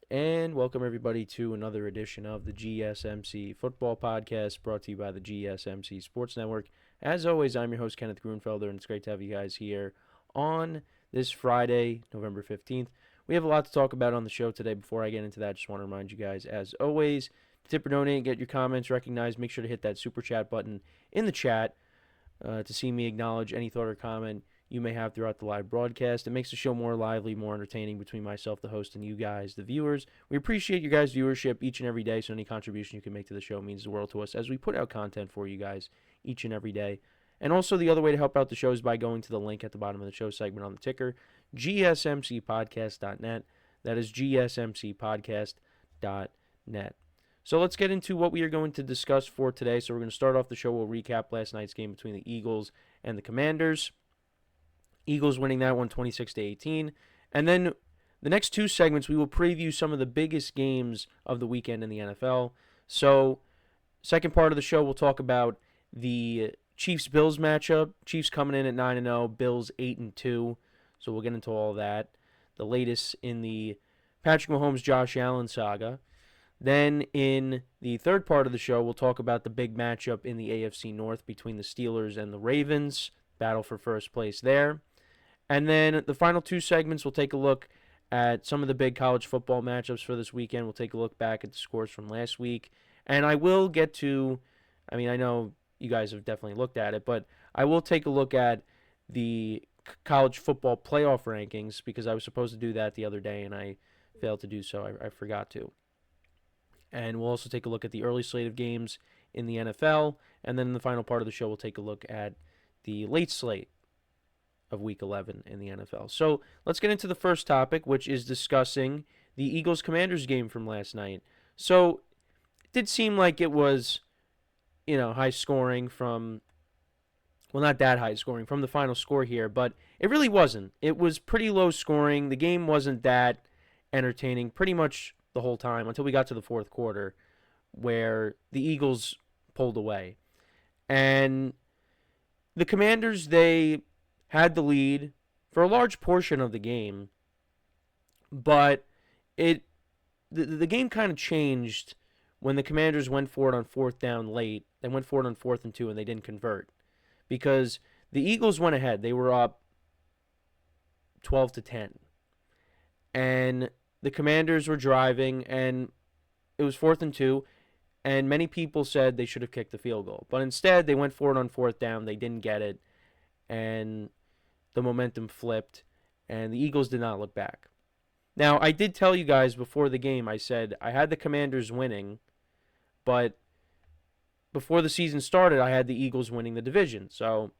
And welcome everybody to another edition of the GSMC Football Podcast brought to you by the GSMC Sports Network. As always, I'm your host, Kenneth Grunfelder, and it's great to have you guys here on this Friday, November 15th. We have a lot to talk about on the show today. Before I get into that, I just want to remind you guys, as always, to tip or donate, get your comments recognized. Make sure to hit that super chat button in the chat to see me acknowledge any thought or comment you may have throughout the live broadcast. It makes the show more lively, more entertaining between myself, the host, and you guys, the viewers. We appreciate you guys' viewership each and every day, so any contribution you can make to the show means the world to us as we put out content for you guys each and every day. And also, the other way to help out the show is by going to the link at the bottom of the show segment on the ticker, GSMCPodcast.net. That is GSMCPodcast.net. So let's get into what we are going to discuss for today. So we're going to start off the show. We'll recap last night's game between the Eagles and the Commanders. Eagles winning that one 26-18. And then the next two segments, we will preview some of the biggest games of the weekend in the NFL. So second part of the show, we'll talk about the Chiefs-Bills matchup. Chiefs coming in at 9-0, Bills 8-2. So we'll get into all that. The latest in the Patrick Mahomes-Josh Allen saga. Then in the third part of the show, we'll talk about the big matchup in the AFC North between the Steelers and the Ravens. Battle for first place there. And then the final two segments, we'll take a look at some of the big college football matchups for this weekend. We'll take a look back at the scores from last week. And I will get to, I know you guys have definitely looked at it, but I will take a look at the college football playoff rankings because I was supposed to do that the other day and I failed to do so. I forgot to. And we'll also take a look at the early slate of games in the NFL. And then in the final part of the show, we'll take a look at the late slate of Week 11 in the NFL. So let's get into the first topic, which is discussing the Eagles-Commanders game from last night. So it did seem like it was, high scoring from, well, not that high scoring from the final score here, but it really wasn't. It was pretty low scoring. The game wasn't that entertaining pretty much the whole time until we got to the fourth quarter where the Eagles pulled away. And the Commanders, they had the lead for a large portion of the game, but the game kind of changed when the Commanders went for it on fourth down late. They went for it on 4th and 2, and they didn't convert because the Eagles went ahead. They were up 12-10, and the Commanders were driving, and it was 4th and 2, and many people said they should have kicked the field goal. But instead, they went for it on fourth down. They didn't get it, and the momentum flipped, and the Eagles did not look back. Now, I did tell you guys before the game, I said I had the Commanders winning, but before the season started, I had the Eagles winning the division. So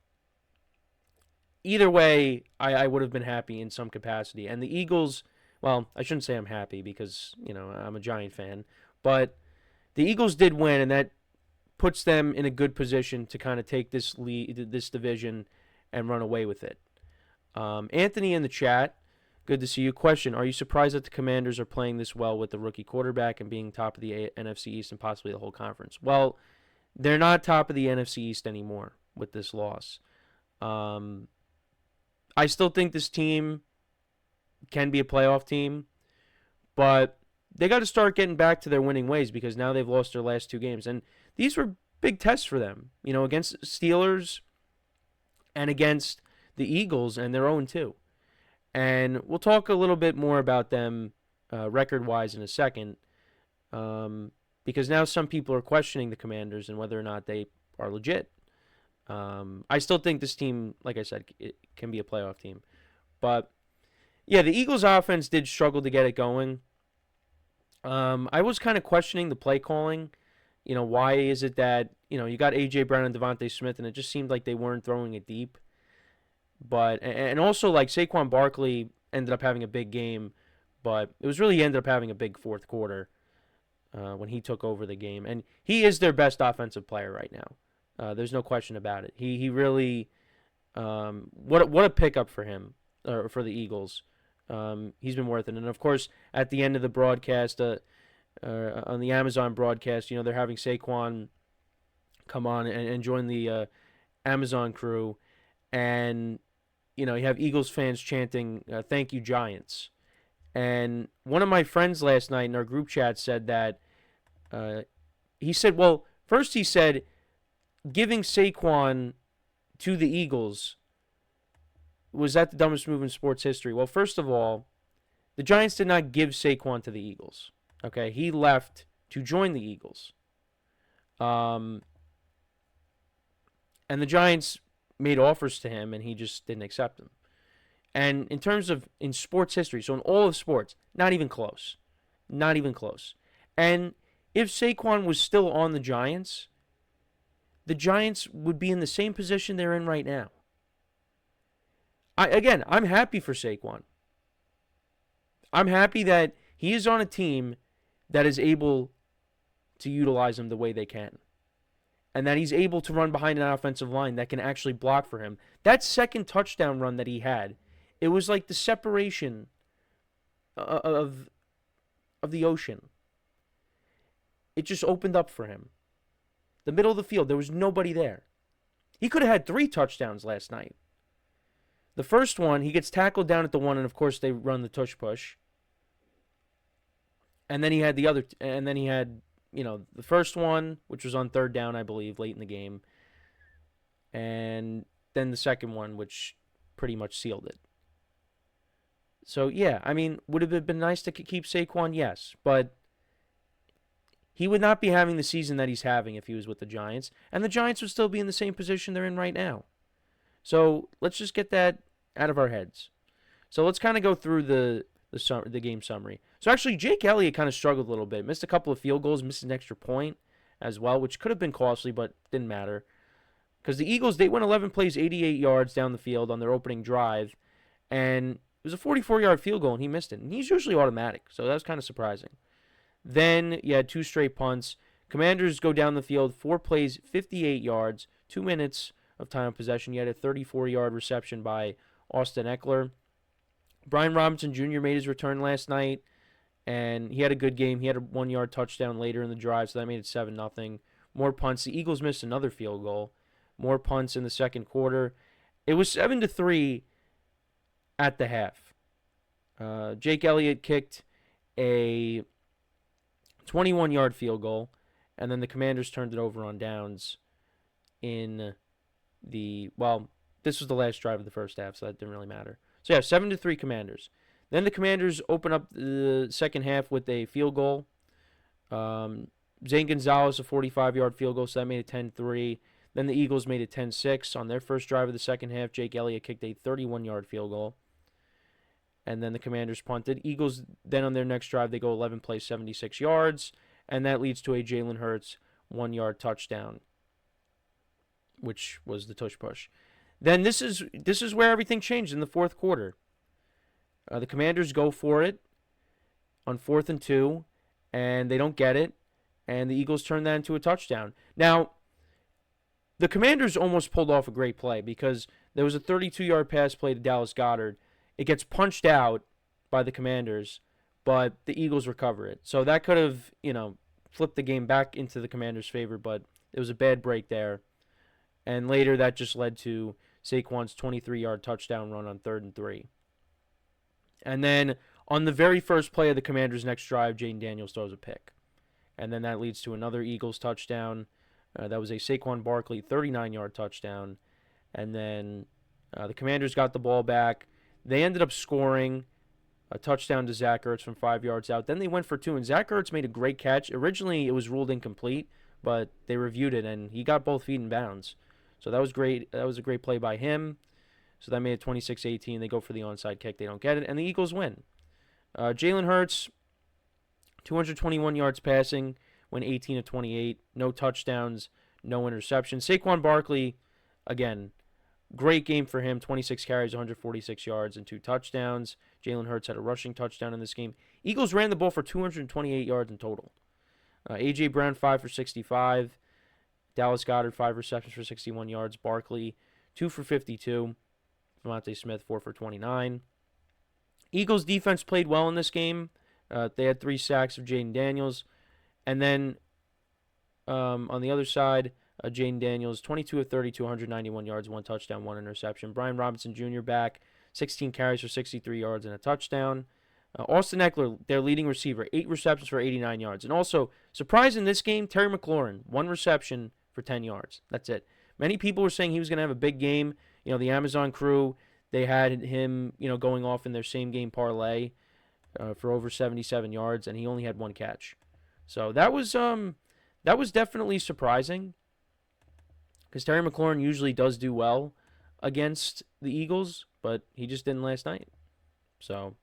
either way, I would have been happy in some capacity. And the Eagles, well, I shouldn't say I'm happy because, I'm a Giant fan, but the Eagles did win, and that puts them in a good position to kind of take this division and run away with it. Anthony in the chat, good to see you. Question, are you surprised that the Commanders are playing this well with the rookie quarterback and being top of the NFC East and possibly the whole conference? Well, they're not top of the NFC East anymore with this loss. I still think this team can be a playoff team, but they got to start getting back to their winning ways because now they've lost their last two games. And these were big tests for them, against Steelers and against the Eagles, and they're 0-2. And we'll talk a little bit more about them record-wise in a second because now some people are questioning the Commanders and whether or not they are legit. I still think this team, like I said, it can be a playoff team. But, yeah, the Eagles' offense did struggle to get it going. I was kind of questioning the play calling. Why is it that, you got A.J.Brown and Devontae Smith, and it just seemed like they weren't throwing it deep. But, and also, like, Saquon Barkley ended up having a big game, but it was really, he ended up having a big fourth quarter when he took over the game. And he is their best offensive player right now. There's no question about it. He really, what a pickup for him, or for the Eagles. He's been worth it. And, of course, at the end of the broadcast, on the Amazon broadcast, they're having Saquon come on and join the Amazon crew. And, you have Eagles fans chanting, "Thank you, Giants." And one of my friends last night in our group chat said that he said, well, first he said giving Saquon to the Eagles was that the dumbest move in sports history. Well, first of all, the Giants did not give Saquon to the Eagles. Okay, he left to join the Eagles. And the Giants made offers to him, and he just didn't accept them. And in terms of in sports history, so in all of sports, not even close. Not even close. And if Saquon was still on the Giants would be in the same position they're in right now. I'm happy for Saquon. I'm happy that he is on a team that is able to utilize him the way they can. And that he's able to run behind an offensive line that can actually block for him. That second touchdown run that he had, it was like the separation of the ocean. It just opened up for him. The middle of the field, there was nobody there. He could have had 3 touchdowns last night. The first one, he gets tackled down at the 1, and of course they run the tush push. And then he had the first one, which was on 3rd down, I believe, late in the game. And then the second one, which pretty much sealed it. So, yeah, I mean, would it have been nice to keep Saquon? Yes, but he would not be having the season that he's having if he was with the Giants, and the Giants would still be in the same position they're in right now. So let's just get that out of our heads. So let's kind of go through the game summary. So actually, Jake Elliott kind of struggled a little bit. Missed a couple of field goals, missed an extra point as well, which could have been costly, but didn't matter. Because the Eagles, they went 11 plays, 88 yards down the field on their opening drive, and it was a 44-yard field goal, and he missed it. And he's usually automatic, so that was kind of surprising. Then you had 2 straight punts. Commanders go down the field, 4 plays, 58 yards, 2 minutes of time of possession. You had a 34-yard reception by Austin Eckler. Brian Robinson Jr. made his return last night, and he had a good game. He had a 1-yard touchdown later in the drive, so that made it 7-0. More punts. The Eagles missed another field goal. More punts in the second quarter. It was 7-3 at the half. Jake Elliott kicked a 21-yard field goal, and then the Commanders turned it over on downs in this was the last drive of the first half, so that didn't really matter. So, yeah, 7-3 Commanders. Then the Commanders open up the second half with a field goal. Zane Gonzalez, a 45-yard field goal, so that made it 10-3. Then the Eagles made it 10-6 on their first drive of the second half. Jake Elliott kicked a 31-yard field goal. And then the Commanders punted. Eagles, then on their next drive, they go 11 plays, 76 yards. And that leads to a Jalen Hurts 1-yard touchdown, which was the tush push. Then this is where everything changed in the fourth quarter. The Commanders go for it on 4th and 2, and they don't get it. And the Eagles turn that into a touchdown. Now, the Commanders almost pulled off a great play because there was a 32-yard pass play to Dallas Goedert. It gets punched out by the Commanders, but the Eagles recover it. So that could have, flipped the game back into the Commanders' favor, but it was a bad break there. And later that just led to Saquon's 23-yard touchdown run on 3rd and 3. And then on the very first play of the Commanders' next drive, Jaden Daniels throws a pick. And then that leads to another Eagles touchdown. That was a Saquon Barkley 39-yard touchdown. And then the Commanders got the ball back. They ended up scoring a touchdown to Zach Ertz from 5 yards out. Then they went for 2, and Zach Ertz made a great catch. Originally, it was ruled incomplete, but they reviewed it, and he got both feet in bounds. So that was great. That was a great play by him. So that made it 26-18. They go for the onside kick. They don't get it, and the Eagles win. Jalen Hurts, 221 yards passing, went 18 of 28. No touchdowns, no interceptions. Saquon Barkley, again, great game for him. 26 carries, 146 yards, and 2 touchdowns. Jalen Hurts had a rushing touchdown in this game. Eagles ran the ball for 228 yards in total. A.J.Brown, 5 for 65. Dallas Goedert, 5 receptions for 61 yards. Barkley, 2 for 52. Devontae Smith, 4 for 29. Eagles defense played well in this game. They had 3 sacks of Jaden Daniels. And then on the other side, Jaden Daniels, 22 of 32, 191 yards, 1 touchdown, 1 interception. Brian Robinson Jr. back, 16 carries for 63 yards and a touchdown. Austin Eckler, their leading receiver, 8 receptions for 89 yards. And also, surprise in this game, Terry McLaurin, 1 reception for 10 yards. That's it. Many people were saying he was going to have a big game. The Amazon crew, they had him, going off in their same game parlay for over 77 yards, and he only had 1 catch. So that was definitely surprising, because Terry McLaurin usually does do well against the Eagles, but he just didn't last night. So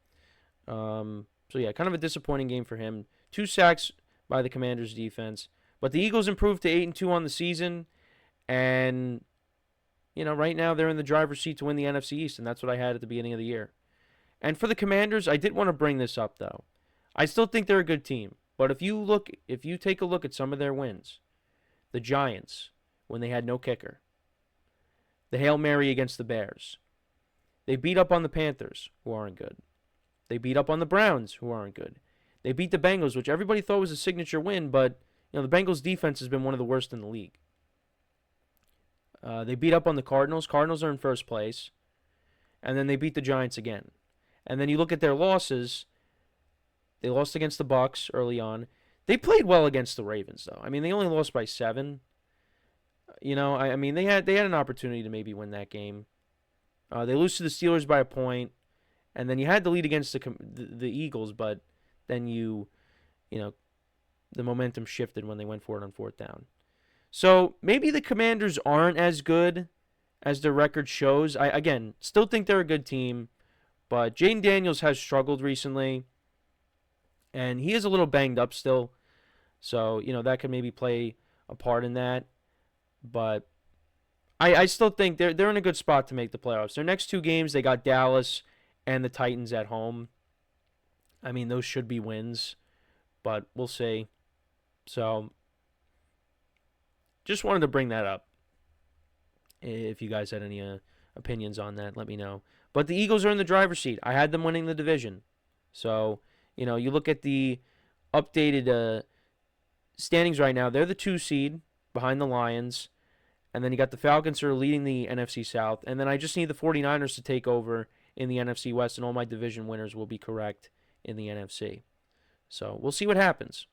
yeah, kind of a disappointing game for him. 2 sacks by the Commanders' defense, but the Eagles improved to 8-2 on the season, and right now they're in the driver's seat to win the NFC East, and that's what I had at the beginning of the year. And for the Commanders, I did want to bring this up though. I still think they're a good team, but if you take a look at some of their wins, the Giants when they had no kicker, the Hail Mary against the Bears, they beat up on the Panthers, who aren't good. They beat up on the Browns, who aren't good. They beat the Bengals, which everybody thought was a signature win, but the Bengals' defense has been one of the worst in the league. They beat up on the Cardinals. Cardinals are in first place. And then they beat the Giants again. And then you look at their losses. They lost against the Bucs early on. They played well against the Ravens, though. I mean, they only lost by 7. They had an opportunity to maybe win that game. They lose to the Steelers by a point. And then you had the lead against the Eagles, but then the momentum shifted when they went for it on 4th down. So maybe the Commanders aren't as good as their record shows. I, again, still think they're a good team, but Jaden Daniels has struggled recently, and he is a little banged up still. So, that could maybe play a part in that. But I still think they're in a good spot to make the playoffs. Their next 2 games, they got Dallas and the Titans at home. I mean, those should be wins, but we'll see. So, just wanted to bring that up. If you guys had any opinions on that, let me know. But the Eagles are in the driver's seat. I had them winning the division. So, you look at the updated standings right now. They're the 2 seed behind the Lions. And then you got the Falcons who are leading the NFC South. And then I just need the 49ers to take over in the NFC West, and all my division winners will be correct in the NFC. So we'll see what happens.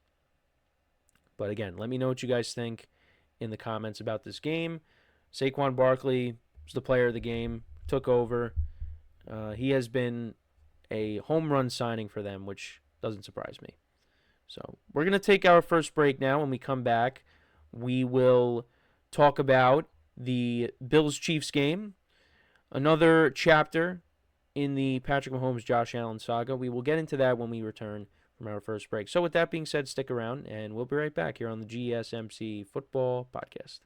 But again, let me know what you guys think in the comments about this game. Saquon Barkley was the player of the game, took over. He has been a home run signing for them, which doesn't surprise me. So we're going to take our first break now. When we come back, we will talk about the Bills-Chiefs game, another chapter in the Patrick Mahomes, Josh Allen saga. We will get into that when we return from our first break. So with that being said, stick around, and we'll be right back here on the GSMC Football Podcast.